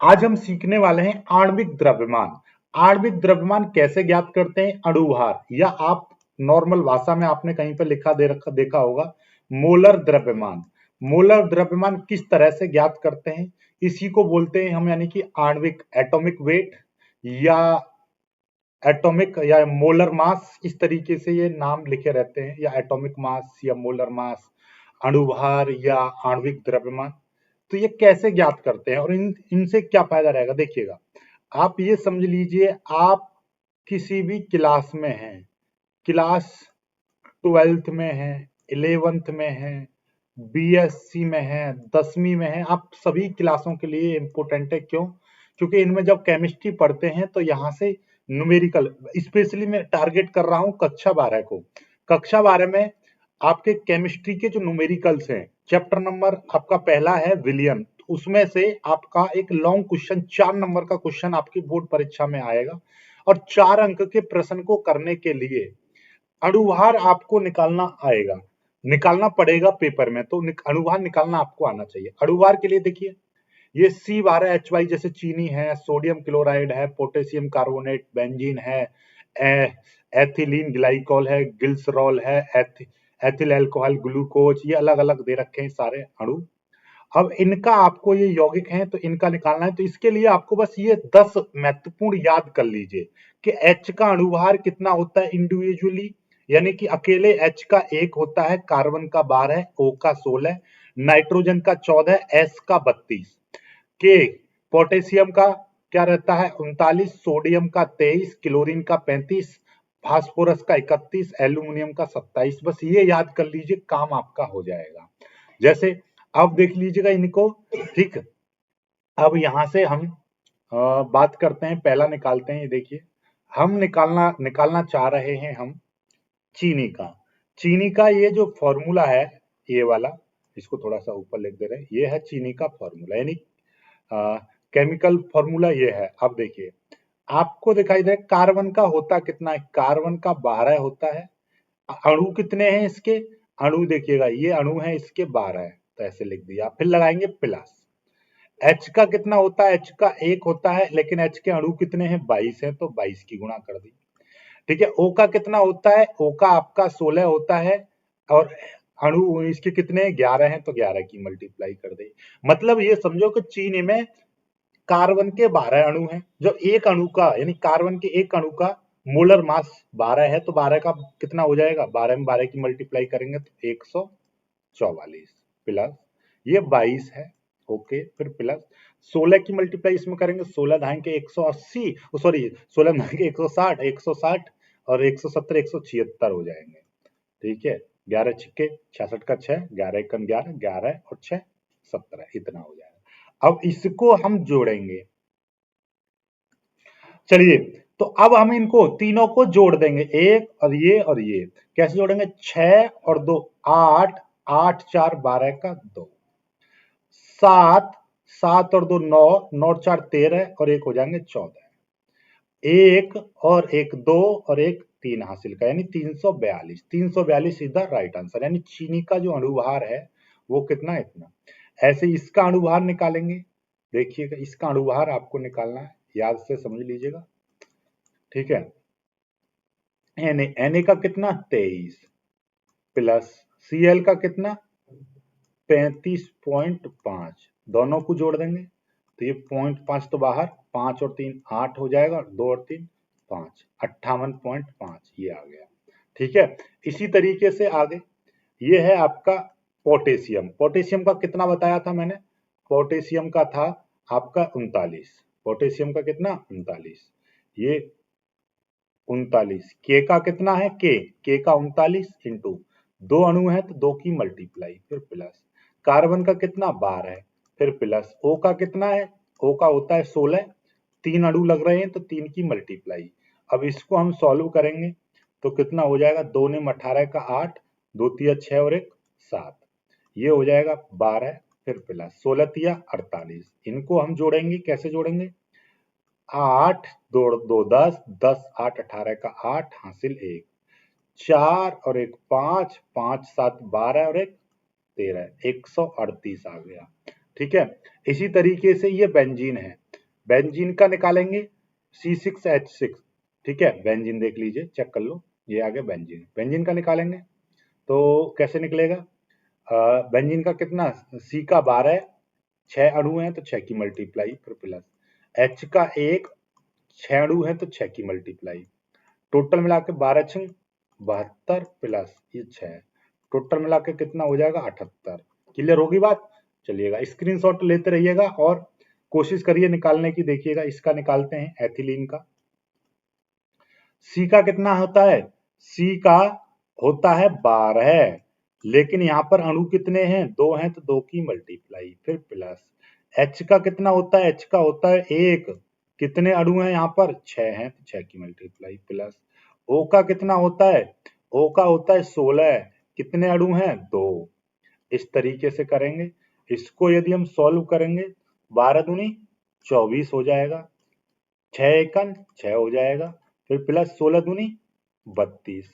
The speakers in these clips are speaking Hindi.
आज हम सीखने वाले हैं आणविक द्रव्यमान। आणविक द्रव्यमान कैसे ज्ञात करते हैं? अणुभार, या आप नॉर्मल भाषा में आपने कहीं पर लिखा देखा होगा मोलर द्रव्यमान। मोलर द्रव्यमान किस तरह से ज्ञात करते हैं? इसी को बोलते हैं हम, यानी कि आणविक एटॉमिक वेट या एटॉमिक या मोलर मास, इस तरीके से ये नाम लिखे रहते हैं, या एटॉमिक मास या मोलर मास, अणुभार या आणविक द्रव्यमान। तो ये कैसे ज्ञात करते हैं और इनसे क्या फायदा रहेगा? देखिएगा, आप ये समझ लीजिए, आप किसी भी क्लास में हैं, क्लास 12th में है, 11th में है, बीएससी में है, 10वीं में है, आप सभी क्लासों के लिए इम्पोर्टेंट है। क्यों? क्योंकि इनमें जब केमिस्ट्री पढ़ते हैं तो यहाँ से न्यूमेरिकल, स्पेशली मैं टारगेट कर रहा हूँ कक्षा 12 को। कक्षा 12 में आपके केमिस्ट्री के जो न्यूमेरिकल्स हैं, चैप्टर नंबर आपका पहला है विलियन, उसमें से आपका एक लॉन्ग क्वेश्चन 4 नंबर का क्वेश्चन आपकी बोर्ड परीक्षा में आएगा, और 4 अंक के प्रश्न को करने के लिए अणुभार आपको निकालना आएगा, निकालना पड़ेगा पेपर में। तो अणुभार निकालना आपको आना चाहिए। अणुभार के लिए देखिए, ये C12H12 जैसे चीनी है, सोडियम क्लोराइड है, पोटेशियम कार्बोनेट, बेंजीन है, एथिलीन ग्लाइकोल है, ग्लिसरॉल है, एथिल अल्कोहल, ग्लूकोज, ये अलग अलग दे रखे हैं सारे अणु। अब इनका आपको, ये यौगिक हैं तो इनका निकालना है। तो इसके लिए आपको बस ये 10 महत्वपूर्ण याद कर लीजिए कि H का अणुभार कितना होता है इंडिविजुअली, यानी कि अकेले H का 1 होता है, कार्बन का 12, O का 16, नाइट्रोजन का 14, S का 32, के पोटेशियम का क्या रहता है 39, सोडियम का 23, क्लोरीन का 35, फास्फोरस का 31, एल्यूमिनियम का 27। बस ये याद कर लीजिए, काम आपका हो जाएगा। जैसे अब देख लीजिएगा इनको, ठीक। अब यहां से हम बात करते हैं, पहला निकालते हैं। ये देखिए, हम निकालना चाह रहे हैं हम चीनी का। चीनी का ये जो फॉर्मूला है, ये वाला, इसको थोड़ा सा ऊपर लिख दे रहे हैं, ये है चीनी का फॉर्मूला, यानी केमिकल फॉर्मूला ये है। अब देखिए, आपको दिखाई दे कार्बन का होता कितना है? कार्बन का 12 होता है। अणु कितने हैं इसके? अणु देखिएगा, ये अणु है इसके 12 है, तो ऐसे लिख दिया। फिर लगाएंगे प्लस। H का कितना होता है? H का 1 होता है, लेकिन H के अणु कितने हैं? 22 हैं, तो 22 की गुणा कर दी। ठीक है। O का कितना होता है? O का आपका 16 होता है, और अणु इसके कितने हैं? 11 हैं, तो 11 की मल्टीप्लाई कर दी। मतलब ये समझो कि चीनी में कार्बन के 12 अणु हैं। जो एक अणु का, यानी कार्बन के एक अणु का मोलर मास 12 है, तो 12 का कितना हो जाएगा? 12 में 12 की मल्टीप्लाई करेंगे तो 144 प्लस ये 22 है। ओके, फिर प्लस 16 की मल्टीप्लाई इसमें करेंगे, 16 धाएं के 180, सॉरी 16 धाएं के 160, 160 और 170, 176 हो जाएंगे। ठीक है, 11 छिक्के 66 का 6, 11 एकम 11, 11 और 6 17, इतना हो जाएगा। अब इसको हम जोड़ेंगे। चलिए, तो अब हम इनको तीनों को जोड़ देंगे, एक और ये और ये। कैसे जोड़ेंगे? 6 और 2 8, 8 4 12 का 2, 7, 7 और 2 9, 9 4 13 और एक हो जाएंगे 14, एक और एक 2 और एक 3 हासिल का, यानी 342। 342 सीधा राइट आंसर, यानी चीनी का जो अणुभार है वो कितना है? इतना। ऐसे इसका अणुभार निकालेंगे। देखिएगा, इसका अणुभार आपको निकालना है, याद से समझ लीजिएगा। ठीक है, Na का कितना? 23 प्लस Cl का कितना? 35.5, दोनों को जोड़ देंगे तो ये 0.5 तो बाहर, 5 और 3 8 हो जाएगा, 2 और 3 5, 58.5 ये आ गया। ठीक है, इसी तरीके से आगे ये है आपका पोटेशियम। पोटेशियम का कितना बताया था मैंने? पोटेशियम का था आपका 39। पोटेशियम का कितना? 39। ये 39। के का कितना है? के का 39 इंटू 2 अणु है तो 2 की मल्टीप्लाई, फिर प्लस। कार्बन का कितना? 12 है, फिर प्लस। ओ का कितना है? ओ का होता है 16, 3 अणु लग रहे हैं तो 3 की मल्टीप्लाई। अब इसको हम सॉल्व करेंगे तो कितना हो जाएगा? 2 ने 18 का 8, 2 तिया 6 और 1 7, ये हो जाएगा 12, फिर प्लस 16 तिया 48। इनको हम जोड़ेंगे, कैसे जोड़ेंगे? 8 2 2 10, 10 8 18 का 8 हासिल 1, 4 और 1 5, 5 7 12 और 1 13, 138 आ गया। ठीक है, इसी तरीके से ये बेंजीन है। बेंजीन का निकालेंगे C6H6, ठीक है, बेंजीन देख लीजिए, चेक कर लो, ये आ गया बेंजीन। बेंजीन का निकालेंगे तो कैसे निकलेगा? बेंजीन का कितना, C का 12, 6 अणु हैं तो 6 की मल्टीप्लाई फिर प्लस, H का 1, 6 अणु हैं तो 6 की मल्टीप्लाई, टोटल मिला के 12 6 72 प्लस ये 6, टोटल मिला के कितना हो जाएगा 78। क्लियर होगी बात? चलिएगा स्क्रीनशॉट लेते रहिएगा और कोशिश करिए निकालने की। देखिएगा इसका निकालते हैं, एथिलीन का। सी का कितना होता है? सी का होता है 12, लेकिन यहाँ पर अणु कितने हैं? 2 हैं तो 2 की मल्टीप्लाई फिर प्लस। एच का कितना होता है? एच का होता है 1, कितने अणु हैं यहाँ पर? 6 हैं तो 6 की मल्टीप्लाई प्लस। ओ का कितना होता है? ओ का होता है 16, कितने अणु हैं? 2। इस तरीके से करेंगे। इसको यदि हम सॉल्व करेंगे, 12 दूनी 24 हो जाएगा, 6 एकन 6 हो जाएगा, फिर प्लस 16 दूनी 32,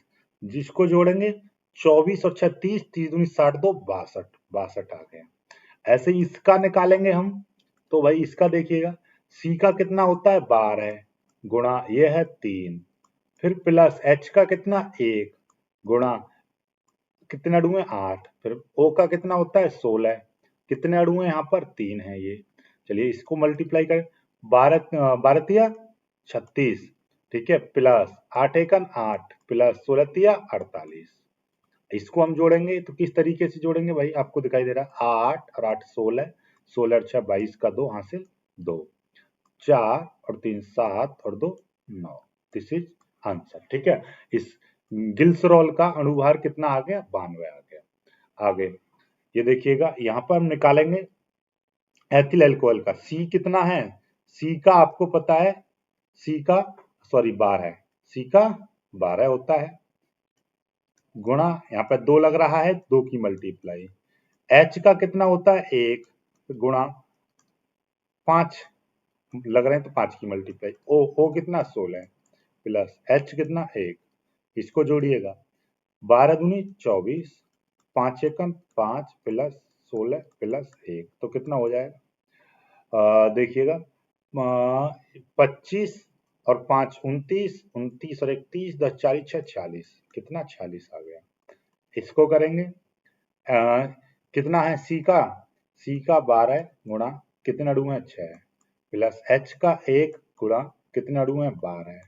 जिसको जोड़ेंगे 24 और 6 30, 30 दूनी 60, 2 62, 62 आ गया। ऐसे ही इसका निकालेंगे हम, तो भाई इसका देखिएगा, सी का कितना होता है? 12 गुणा ये है 3, फिर प्लस एच का कितना? 1 गुणा कितने अणु हैं? 8, फिर ओ का कितना होता है? 16, कितने अणु हैं यहाँ पर? 3 है ये। चलिए इसको मल्टीप्लाई करें, 12 तिया 36, ठीक है, प्लस 8 एकन 8 प्लस 16 तिया 48। इसको हम जोड़ेंगे तो किस तरीके से जोड़ेंगे भाई? आपको दिखाई दे रहा है, 8 और 8 16, 16 और 6 22 का 2 हासिल 2, 4 और 3 7 और 2 9। दिस इज आंसर, ठीक है। इस गिल्सरॉल का अणुभार कितना आ गया? 92 आ गया। आगे ये देखिएगा, यहाँ पर हम निकालेंगे एथिल अल्कोहल का। सी कितना है? सी का आपको पता है, सी का 12, सी का 12 होता है, गुणा यहाँ पे 2 लग रहा है, 2 की मल्टीप्लाई। एच का कितना होता है? 1 गुणा 5 लग रहे हैं तो 5 की मल्टीप्लाई। ओ कितना? 16 प्लस एच कितना? 1, इसको जोड़िएगा, 12 दूनी 24, 5 एकम 5 प्लस 16 प्लस 1, तो कितना हो जाएगा? देखिएगा, 25 और 5 29, 29 और 1 30, 10 40 6 46, कितना? 46 आ गया। इसको करेंगे, कितना है सी का? सी का 12 गुणा कितने अणु हैं? 6 प्लस एच का 1 गुणा कितने अणु हैं? 12।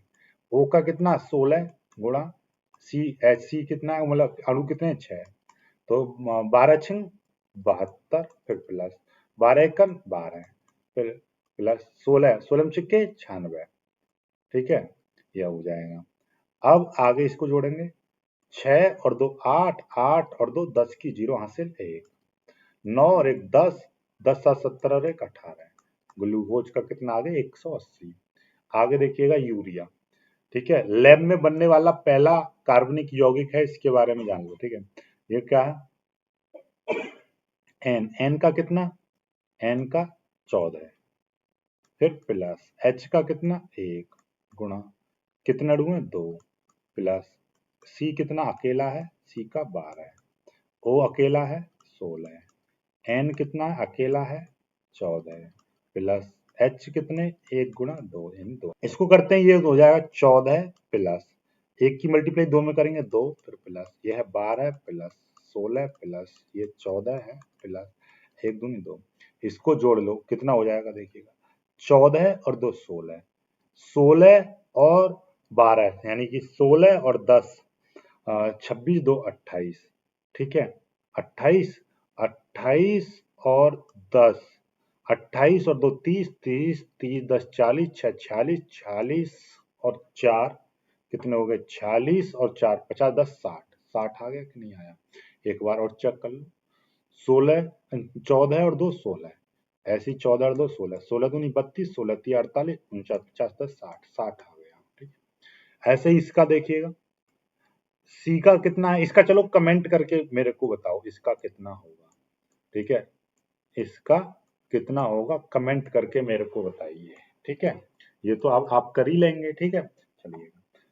ओ का कितना? 16 गुणा सी, एच सी कितना है, मतलब अणु कितने? 6, तो 12 6 72, फिर प्लस 12 एकम 12, फिर प्लस 16, 16 में छिक्के 96, ठीक है, यह हो जाएगा। अब आगे इसको जोड़ेंगे, 6 और 2 8, 8 और 2 10 की 0 हासिल 1, 9 और 1 10, 10 7 17 और 1 18, ग्लूकोज का कितना आ गया? 180। आगे देखिएगा यूरिया, ठीक है, लैब में बनने वाला पहला कार्बनिक यौगिक है, इसके बारे में जान लो, ठीक है। ये क्या है? एन, एन का कितना? एन का 14, फिर प्लस एच का कितना? 1 गुणा कितने अणु हैं? 2 प्लस सी कितना अकेला है? सी का 12, ओ अकेला है 16, एन कितना है? अकेला है 14, प्लस एच कितने? 1 गुणा 2, इन 2, इसको करते हैं, ये हो जाएगा 14 प्लस 1 की मल्टीप्लाई 2 में करेंगे 2, फिर प्लस ये है 12 प्लस 16 प्लस ये 14 है प्लस 1 दूनी 2, इसको जोड़ लो, कितना हो जाएगा? देखिएगा, 14 और 2 16, 16 और 12 यानी कि 16 और 10, 26 2 28, ठीक है, 28, 28 और 10, 28 और 2 30, 30 30 10 40, 6 46, 46 और 4 कितने हो गए? 46 और 4 50 10 60, 60 आ गया कि नहीं आया? एक बार और चेक कर लो, 16 14 और 2 16, ऐसी 14 और 2 16, 16 दूनी 32, 16 3 48, 49 50 10 60, 60 आ गया, ठीक है। ऐसे ही इसका देखिएगा, सी का कितना है? इसका चलो कमेंट करके मेरे को बताओ, इसका कितना होगा, ठीक है, इसका कितना होगा कमेंट करके मेरे को बताइए, ठीक है। ये तो आप कर ही लेंगे, ठीक है। चलिए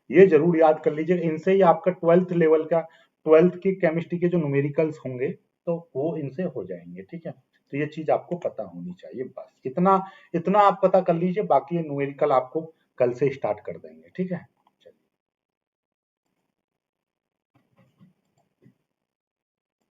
ये जरूर याद कर लीजिए, इनसे ही आपका 12th लेवल का, 12th की केमिस्ट्री के जो न्यूमेरिकल्स होंगे तो वो इनसे हो जाएंगे। ठीक है, तो ये चीज आपको पता होनी चाहिए। बस इतना इतना आप पता कर लीजिए, बाकी न्यूमेरिकल आपको कल से स्टार्ट कर देंगे। ठीक है।